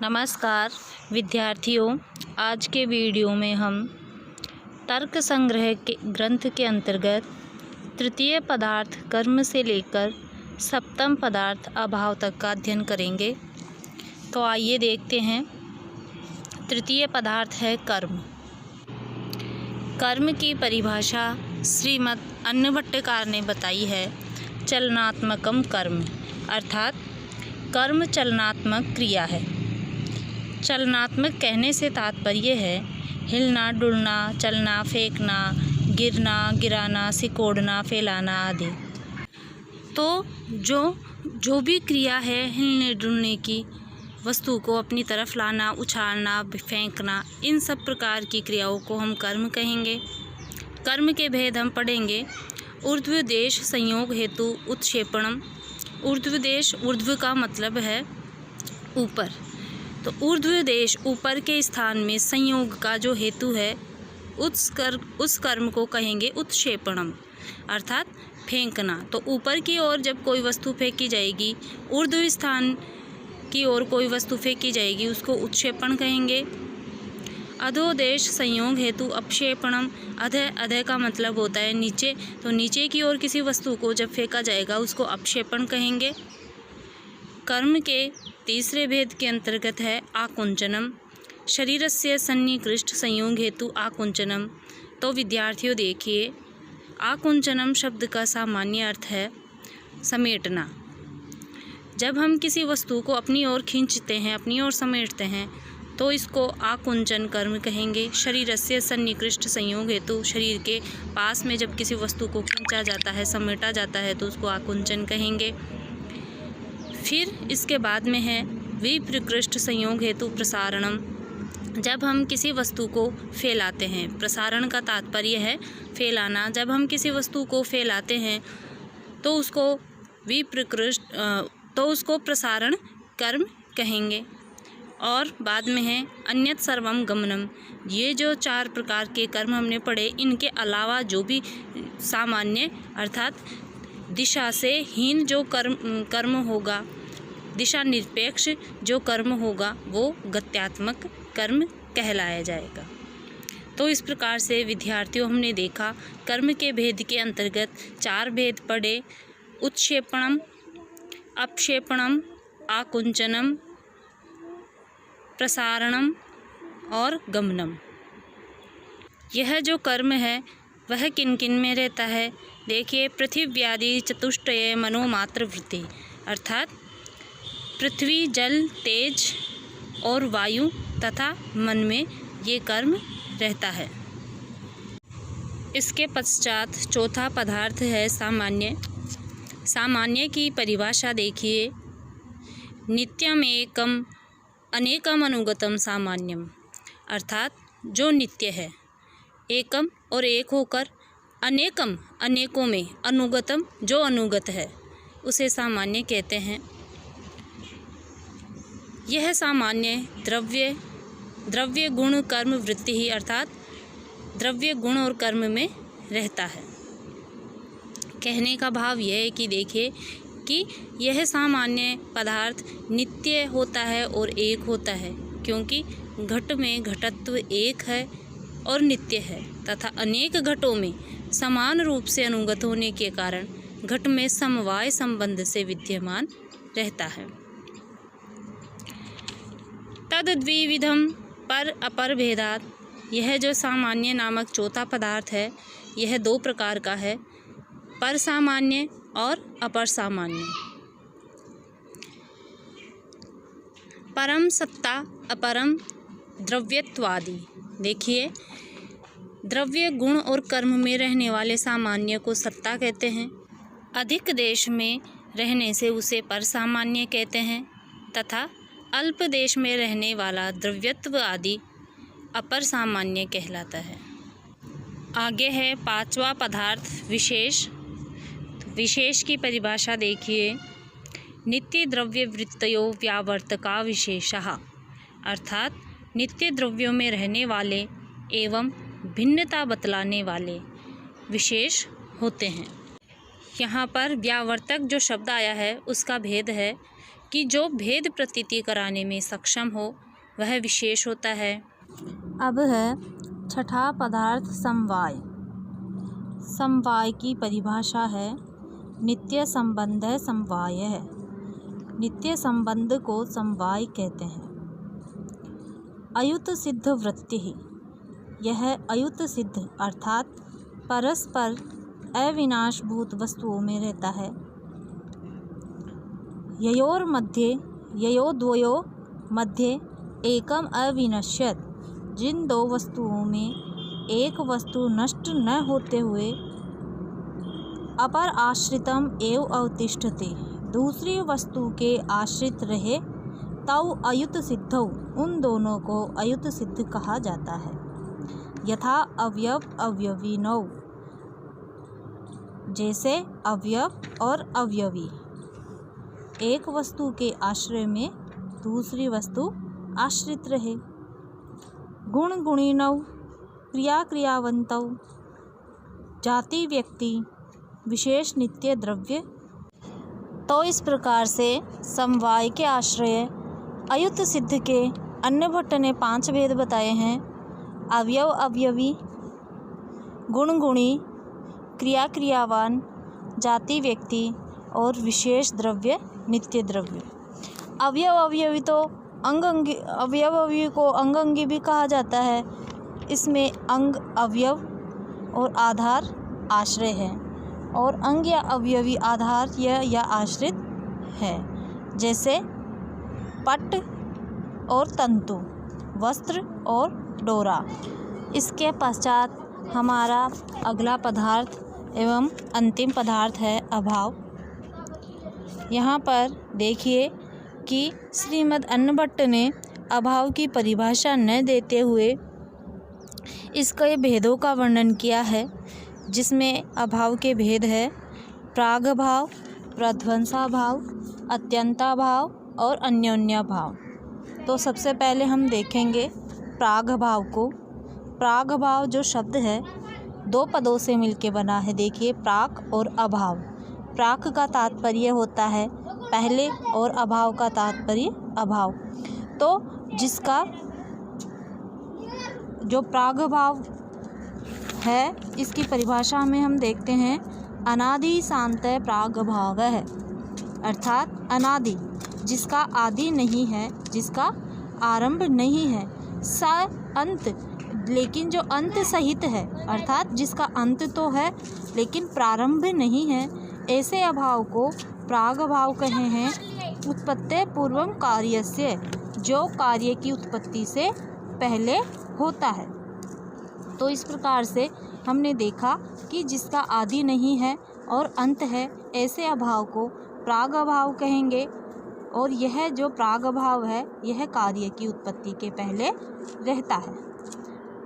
नमस्कार विद्यार्थियों, आज के वीडियो में हम तर्क संग्रह के ग्रंथ के अंतर्गत तृतीय पदार्थ कर्म से लेकर सप्तम पदार्थ अभाव तक का अध्ययन करेंगे। तो आइए देखते हैं। तृतीय पदार्थ है कर्म। कर्म की परिभाषा श्रीमद् अन्नभट्टकार ने बताई है, चलनात्मकम कर्म, अर्थात कर्म चलनात्मक क्रिया है। चलनात्मक कहने से तात्पर्य है हिलना, डुलना, चलना, फेंकना, गिरना, गिराना, सिकोड़ना, फैलाना आदि। तो जो भी क्रिया है हिलने डुलने की, वस्तु को अपनी तरफ लाना, उछालना, फेंकना, इन सब प्रकार की क्रियाओं को हम कर्म कहेंगे। कर्म के भेद हम पढ़ेंगे। ऊर्ध्वदेश संयोग हेतु उत्क्षेपणम। ऊर्ध्वदेश, ऊर्ध्व का मतलब है ऊपर, तो ऊर्ध्वदेश ऊपर के स्थान में संयोग का जो हेतु है उस कर्म को कहेंगे उत्क्षेपणम, अर्थात फेंकना। तो ऊपर की ओर जब कोई वस्तु फेंकी जाएगी, ऊर्ध्व स्थान की ओर कोई वस्तु फेंकी जाएगी, उसको उत्क्षेपण कहेंगे। अधोदेश संयोग हेतु अपक्षेपणम। अधः का मतलब होता है नीचे, तो नीचे की ओर किसी वस्तु को जब फेंका जाएगा उसको अपक्षेपण कहेंगे। कर्म के तीसरे भेद के अंतर्गत है आकुंचनम। शरीरस्य सन्निकृष्ट संयोग हेतु आकुंचनम। तो विद्यार्थियों देखिए, आकुंचनम शब्द का सामान्य अर्थ है समेटना। जब हम किसी वस्तु को अपनी ओर खींचते हैं, अपनी ओर समेटते हैं, तो इसको आकुंचन कर्म कहेंगे। शरीरस्य सन्निकृष्ट संयोग हेतु, शरीर के पास में जब किसी वस्तु को खींचा जाता है, समेटा जाता है, तो उसको आकुंचन कहेंगे। फिर इसके बाद में है विप्रकृष्ट संयोग हेतु प्रसारणम। जब हम किसी वस्तु को फैलाते हैं, प्रसारण का तात्पर्य है फैलाना। जब हम किसी वस्तु को फैलाते हैं तो उसको प्रसारण कर्म कहेंगे। और बाद में है अन्यत सर्वम गमनम। ये जो चार प्रकार के कर्म हमने पढ़े, इनके अलावा जो भी सामान्य अर्थात दिशा से हीन जो कर्म होगा, दिशा निरपेक्ष जो कर्म होगा, वो गत्यात्मक कर्म कहलाया जाएगा। तो इस प्रकार से विद्यार्थियों हमने देखा कर्म के भेद के अंतर्गत चार भेद पढ़े: उत्क्षेपणम, अपक्षेपणम, आकुंचनम, प्रसारणम और गमनम। यह जो कर्म है वह किन किन में रहता है? देखिए, पृथिव्यादि चतुष्टय मनोमात्र वृत्ति, अर्थात पृथ्वी, जल, तेज और वायु तथा मन में ये कर्म रहता है। इसके पश्चात चौथा पदार्थ है सामान्य। सामान्य की परिभाषा देखिए, नित्यम एकम अनेकम अनुगतम सामान्यम, अर्थात जो नित्य है, एकम और एक होकर, अनेकम अनेकों में, अनुगतम जो अनुगत है, उसे सामान्य कहते हैं। यह सामान्य द्रव्य गुण कर्म वृत्ति ही, अर्थात द्रव्य गुण और कर्म में रहता है। कहने का भाव यह है कि देखिए कि यह सामान्य पदार्थ नित्य होता है और एक होता है, क्योंकि घट में घटत्व एक है और नित्य है, तथा अनेक घटों में समान रूप से अनुगत होने के कारण घट में समवाय संबंध से विद्यमान रहता है। तद द्विविधम पर अपर भेदात। यह जो सामान्य नामक चौथा पदार्थ है, यह दो प्रकार का है, पर सामान्य और अपर सामान्य। परम सत्ता, अपरम द्रव्यत्वादि। देखिए, द्रव्य गुण और कर्म में रहने वाले सामान्य को सत्ता कहते हैं। अधिक देश में रहने से उसे पर सामान्य कहते हैं, तथा अल्प देश में रहने वाला द्रव्यत्व आदि अपर सामान्य कहलाता है। आगे है पांचवा पदार्थ विशेष। विशेष की परिभाषा देखिए, नित्य द्रव्य वृत्तयो व्यावर्तका विशेषः, अर्थात नित्य द्रव्यों में रहने वाले एवं भिन्नता बतलाने वाले विशेष होते हैं। यहाँ पर व्यावर्तक जो शब्द आया है उसका भेद है कि जो भेद प्रतीति कराने में सक्षम हो वह विशेष होता है। अब है छठा पदार्थ समवाय। समवाय की परिभाषा है नित्य संबंध समवाय है। नित्य संबंध को समवाय कहते हैं। अयुत सिद्ध वृत्ति ही, यह अयुत सिद्ध अर्थात परस्पर अविनाशभूत वस्तुओं में रहता है। ययोर मध्ये ययोद्वयो मध्ये एकम अविनश्यत, जिन दो वस्तुओं में एक वस्तु नष्ट न होते हुए अपर आश्रितम एव अवतिष्ठते, दूसरी वस्तु के आश्रित रहे, तौ अयुत सिद्धौ, उन दोनों को अयुत सिद्ध कहा जाता है। यथा अवयव अवयवीनौ, जैसे अवयव और अवयवी, एक वस्तु के आश्रय में दूसरी वस्तु आश्रित रहे। गुण गुणिनौ, क्रिया क्रियावंतौ, जाति व्यक्ति विशेष नित्य द्रव्य। तो इस प्रकार से समवाय के आश्रय अयुत सिद्ध के अन्नभट्ट ने 5 भेद बताए हैं। अवयव अवयवी, गुण गुणी, क्रिया क्रियावान, जाति व्यक्ति और विशेष द्रव्य नित्य द्रव्य। अवयव अवयवी तो अंग अवयव अवयवी को अंग अंगी भी कहा जाता है। इसमें अंग अवयव और आधार आश्रय है और अंग या अवयवी आधार या आश्रित है, जैसे पट और तंतु, वस्त्र और डोरा। इसके पश्चात हमारा अगला पदार्थ एवं अंतिम पदार्थ है अभाव। यहाँ पर देखिए कि श्रीमद् अन्नभट्ट ने अभाव की परिभाषा न देते हुए इसके भेदों का वर्णन किया है, जिसमें अभाव के भेद है प्रागभाव, प्रध्वंसाभाव, अत्यंताभाव और अन्योन्याभाव। तो सबसे पहले हम देखेंगे प्रागभाव को। प्रागभाव जो शब्द है 2 पदों से मिलके बना है। देखिए, प्राक और अभाव। प्राक का तात्पर्य होता है पहले और अभाव का तात्पर्य अभाव। तो जिसका जो प्रागभाव है, इसकी परिभाषा में हम देखते हैं अनादि शांत प्रागभाव है, अर्थात अनादि, जिसका आदि नहीं है, जिसका आरंभ नहीं है, स अंत, लेकिन जो अंत सहित है, अर्थात जिसका अंत तो है लेकिन प्रारंभ नहीं है, ऐसे अभाव को प्रागभाव कहे हैं। उत्पत्ति पूर्वम कार्यस्य, जो कार्य की उत्पत्ति से पहले होता है। तो इस प्रकार से हमने देखा कि जिसका आदि नहीं है और अंत है, ऐसे अभाव को प्रागभाव कहेंगे। और यह जो प्रागभाव है, यह कार्य की उत्पत्ति के पहले रहता है।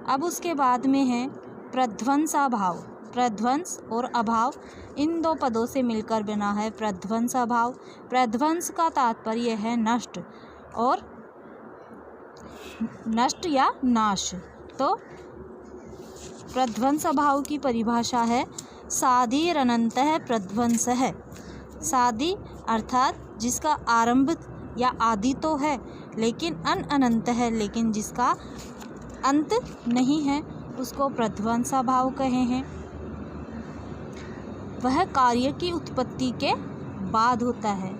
अब उसके बाद में है प्रध्वंसाभाव। प्रध्वंस और अभाव, इन 2 पदों से मिलकर बना है प्रध्वंसाभाव। प्रध्वंस का तात्पर्य है नष्ट और नष्ट या नाश। तो प्रध्वंसाभाव की परिभाषा है साधिरनन्तः प्रध्वंस है। साधि अर्थात जिसका आरंभ या आदि तो है लेकिन अनंत है, लेकिन जिसका अंत नहीं है, उसको प्रध्वंसाभाव कहे हैं। वह कार्य की उत्पत्ति के बाद होता है।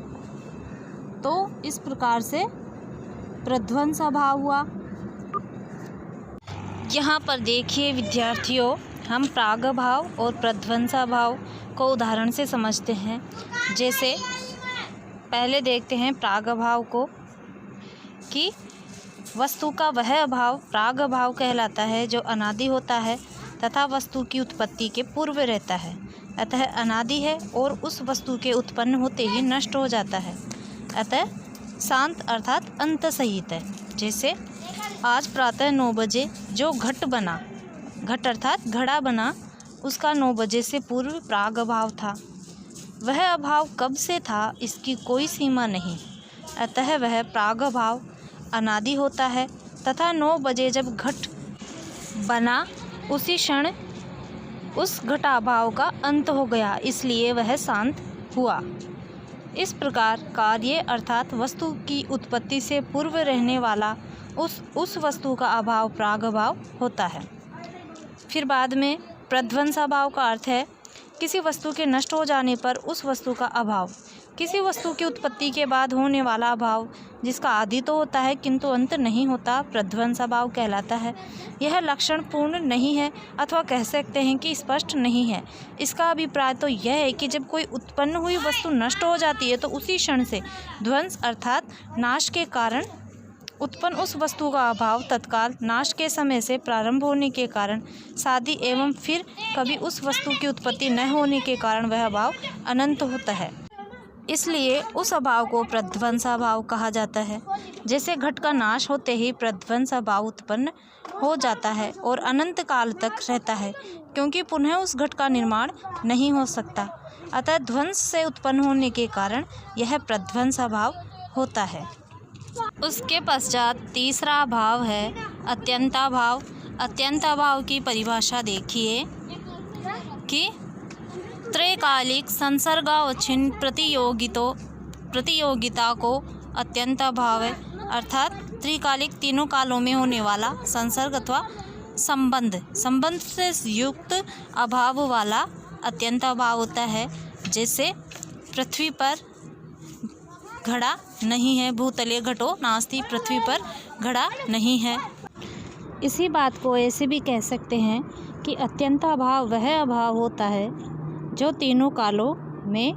तो इस प्रकार से प्रध्वंसाभाव हुआ। यहाँ पर देखिए विद्यार्थियों, हम प्रागभाव और प्रध्वंसाभाव को उदाहरण से समझते हैं। जैसे पहले देखते हैं प्रागभाव को, कि वस्तु का वह अभाव प्रागभाव कहलाता है जो अनादि होता है तथा वस्तु की उत्पत्ति के पूर्व रहता है, अतः अनादि है और उस वस्तु के उत्पन्न होते ही नष्ट हो जाता है, अतः शांत अर्थात अंत सहित है। जैसे आज प्रातः 9 बजे जो घट बना, घट अर्थात घड़ा बना, उसका 9 बजे से पूर्व प्रागभाव था। वह अभाव कब से था इसकी कोई सीमा नहीं, अतः वह प्रागभाव अनादि होता है तथा 9 बजे जब घट बना उसी क्षण उस घटाभाव का अंत हो गया, इसलिए वह शांत हुआ। इस प्रकार कार्य अर्थात वस्तु की उत्पत्ति से पूर्व रहने वाला उस वस्तु का अभाव प्रागभाव होता है। फिर बाद में प्रध्वंसाभाव का अर्थ है किसी वस्तु के नष्ट हो जाने पर उस वस्तु का अभाव। किसी वस्तु की उत्पत्ति के बाद होने वाला अभाव जिसका आदि तो होता है किंतु अंत नहीं होता, प्रध्वंसाभाव कहलाता है। यह लक्षण पूर्ण नहीं है अथवा कह सकते हैं कि स्पष्ट नहीं है। इसका अभिप्राय तो यह है कि जब कोई उत्पन्न हुई वस्तु नष्ट हो जाती है तो उसी क्षण से ध्वंस अर्थात नाश के कारण उत्पन्न उस वस्तु का अभाव तत्काल नाश के समय से प्रारंभ होने के कारण सादी एवं फिर कभी उस वस्तु की उत्पत्ति न होने के कारण वह अभाव अनंत होता है। इसलिए उस अभाव को प्रध्वंसाभाव कहा जाता है। जैसे घट का नाश होते ही प्रध्वंसाभाव उत्पन्न हो जाता है और अनंत काल तक रहता है, क्योंकि पुनः उस घट का निर्माण नहीं हो सकता। अतः ध्वंस से उत्पन्न होने के कारण यह प्रध्वंसाभाव होता है। उसके पश्चात तीसरा भाव है अत्यंताभाव। अत्यंताभाव की परिभाषा देखिए कि त्रैकालिक संसर्गावच्छिन्न प्रतियोगिता को अत्यंताभाव है, अर्थात त्रिकालिक तीनों कालों में होने वाला संसर्ग अथवा संबंध से युक्त अभाव वाला अत्यंताभाव होता है। जैसे पृथ्वी पर घड़ा नहीं है, भूतले घटो नास्ति, पृथ्वी पर घड़ा नहीं है। इसी बात को ऐसे भी कह सकते हैं कि अत्यंताभाव वह अभाव होता है जो तीनों कालों में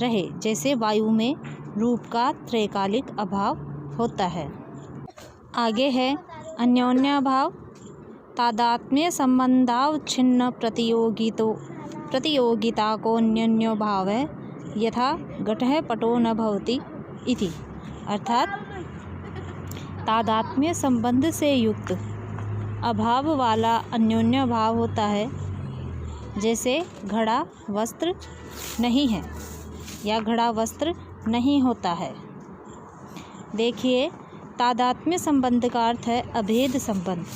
रहे, जैसे वायु में रूप का त्रैकालिक अभाव होता है। आगे है अन्योन्याभाव। तादात्म्य संबंधावच्छिन्न प्रतियोगिता को अन्योन्यो भाव है, यथा घटः पटो न भवति इति, अर्थात तादात्म्य संबंध से युक्त अभाव वाला अन्योन्य भाव होता है। जैसे घड़ा वस्त्र नहीं है या घड़ा वस्त्र नहीं होता है। देखिए, तादात्म्य संबंध का अर्थ है अभेद संबंध।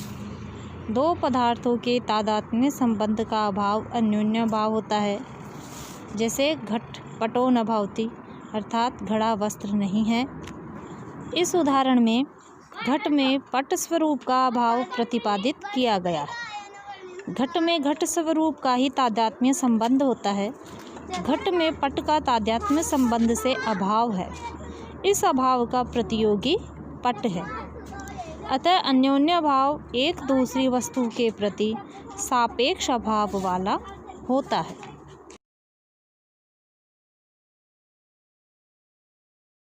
दो पदार्थों के तादात्म्य संबंध का अभाव अन्योन्य भाव होता है। जैसे घट पटो न भवति, अर्थात घड़ा वस्त्र नहीं है। इस उदाहरण में घट में पट स्वरूप का अभाव प्रतिपादित किया गया है। घट में घट स्वरूप का ही तादात्म्य संबंध होता है। घट में पट का तादात्म्य संबंध से अभाव है। इस अभाव का प्रतियोगी पट है। अतः अन्योन्य भाव एक दूसरी वस्तु के प्रति सापेक्ष अभाव वाला होता है।